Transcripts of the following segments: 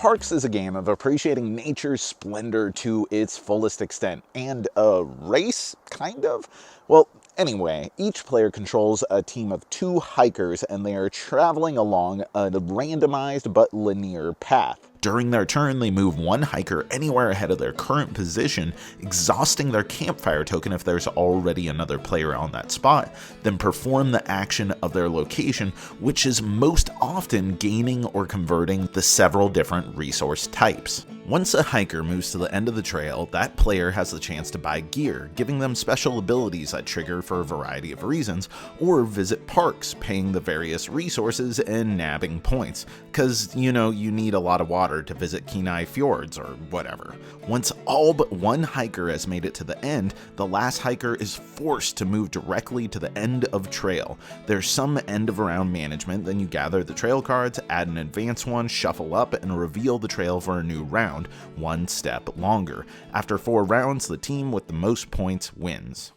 Parks is a game of appreciating nature's splendor to its fullest extent, and a race, kind of? Well, anyway, each player controls a team of 2 hikers, and they are traveling along a randomized but linear path. During their turn, they move one hiker anywhere ahead of their current position, exhausting their campfire token if there's already another player on that spot, then perform the action of their location, which is most often gaining or converting the several different resource types. Once a hiker moves to the end of the trail, that player has the chance to buy gear, giving them special abilities that trigger for a variety of reasons, or visit parks, paying the various resources and nabbing points, cause you need a lot of water to visit Kenai Fjords or whatever. Once all but one hiker has made it to the end, the last hiker is forced to move directly to the end of trail. There's some end of round management, then you gather the trail cards, add an advanced one, shuffle up, and reveal the trail for a new round, one step longer. After 4 rounds, the team with the most points wins.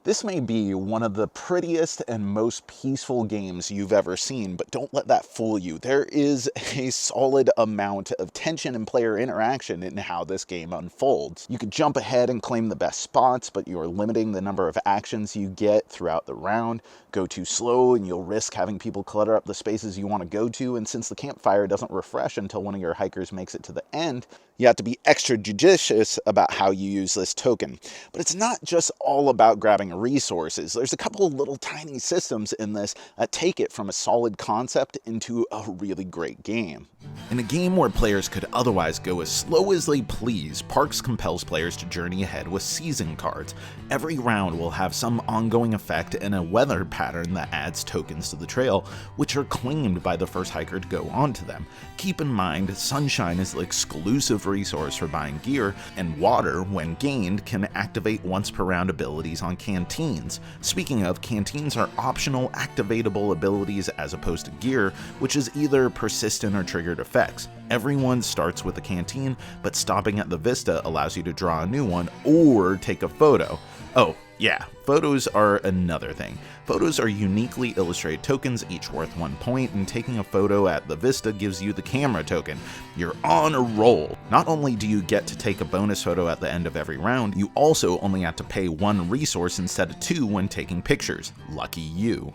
This may be one of the prettiest and most peaceful games you've ever seen, but don't let that fool you. There is a solid amount of tension and player interaction in how this game unfolds. You could jump ahead and claim the best spots, but you're limiting the number of actions you get throughout the round. Go too slow and you'll risk having people clutter up the spaces you want to go to, and since the campfire doesn't refresh until one of your hikers makes it to the end, you have to be extra judicious about how you use this token. But it's not just all about grabbing resources. There's a couple of little tiny systems in this that take it from a solid concept into a really great game. In a game where players could otherwise go as slow as they please, Parks compels players to journey ahead with season cards. Every round will have some ongoing effect and a weather pattern that adds tokens to the trail, which are claimed by the first hiker to go onto them. Keep in mind, sunshine is the exclusive resource for buying gear, and water, when gained, can activate once per round abilities on canteens. Speaking of, canteens are optional activatable abilities as opposed to gear, which is either persistent or triggered effects. Everyone starts with a canteen, but stopping at the vista allows you to draw a new one or take a photo. Oh, yeah, photos are another thing. Photos are uniquely illustrated tokens, each worth 1 point, and taking a photo at the vista gives you the camera token. You're on a roll. Not only do you get to take a bonus photo at the end of every round, you also only have to pay 1 resource instead of 2 when taking pictures. Lucky you.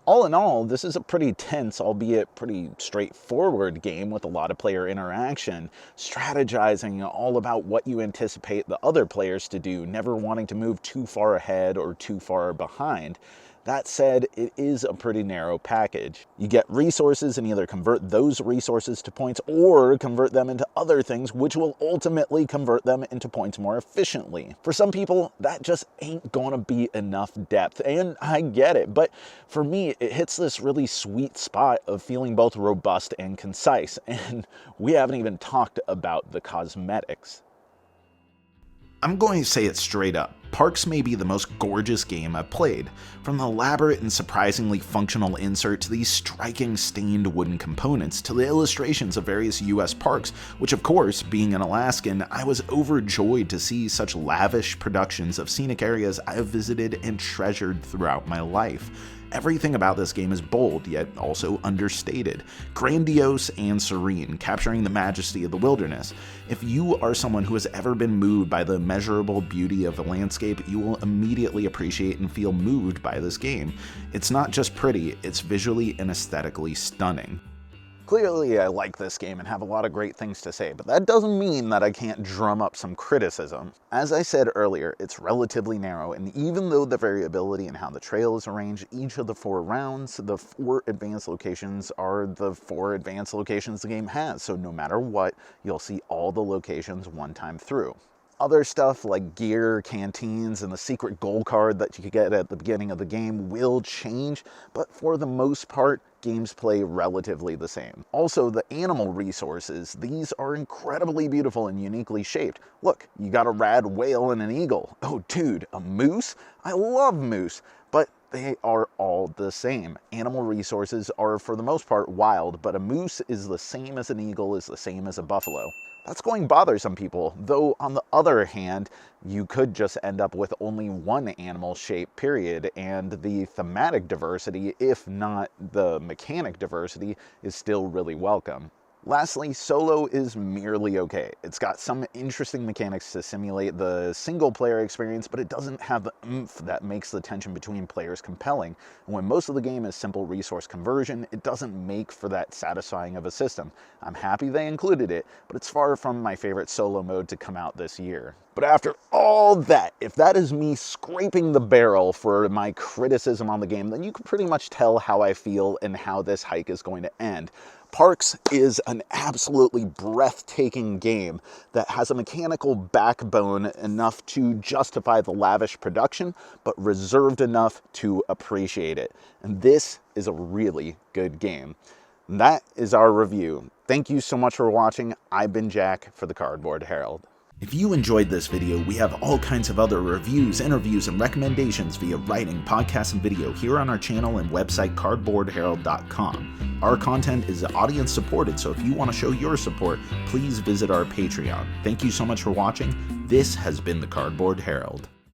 All in all, this is a pretty tense, albeit pretty straightforward game with a lot of player interaction, strategizing all about what you anticipate the other players to do, never wanting to move too far ahead or too far behind. That said, it is a pretty narrow package. You get resources and either convert those resources to points or convert them into other things, which will ultimately convert them into points more efficiently. For some people, that just ain't gonna be enough depth, and I get it, but for me, it hits this really sweet spot of feeling both robust and concise, and we haven't even talked about the cosmetics. I'm going to say it straight up. Parks may be the most gorgeous game I've played. From the elaborate and surprisingly functional insert to these striking stained wooden components to the illustrations of various US parks, which of course, being an Alaskan, I was overjoyed to see such lavish productions of scenic areas I have visited and treasured throughout my life. Everything about this game is bold, yet also understated, grandiose and serene, capturing the majesty of the wilderness. If you are someone who has ever been moved by the immeasurable beauty of a landscape, you will immediately appreciate and feel moved by this game. It's not just pretty, it's visually and aesthetically stunning. Clearly, I like this game and have a lot of great things to say, but that doesn't mean that I can't drum up some criticism. As I said earlier, it's relatively narrow, and even though the variability in how the trail is arranged, each of the 4 rounds, the 4 advanced locations are the 4 advanced locations the game has, so no matter what, you'll see all the locations one time through. Other stuff like gear, canteens, and the secret gold card that you could get at the beginning of the game will change, but for the most part, games play relatively the same. Also, the animal resources, these are incredibly beautiful and uniquely shaped. Look, you got a rad whale and an eagle. Oh dude, a moose? I love moose, but they are all the same. Animal resources are for the most part wild, but a moose is the same as an eagle, is the same as a buffalo. That's going to bother some people, though on the other hand, you could just end up with only one animal shape, period, and the thematic diversity, if not the mechanic diversity, is still really welcome. Lastly, Solo is merely okay. It's got some interesting mechanics to simulate the single-player experience, but it doesn't have the oomph that makes the tension between players compelling. And when most of the game is simple resource conversion, it doesn't make for that satisfying of a system. I'm happy they included it, but it's far from my favorite Solo mode to come out this year. But after all that, if that is me scraping the barrel for my criticism on the game, then you can pretty much tell how I feel and how this hike is going to end. Parks is an absolutely breathtaking game that has a mechanical backbone enough to justify the lavish production, but reserved enough to appreciate it. And this is a really good game. And that is our review. Thank you so much for watching. I've been Jack for the Cardboard Herald. If you enjoyed this video, we have all kinds of other reviews, interviews, and recommendations via writing, podcasts, and video here on our channel and website cardboardherald.com. Our content is audience supported, so if you want to show your support, please visit our Patreon. Thank you so much for watching. This has been the Cardboard Herald.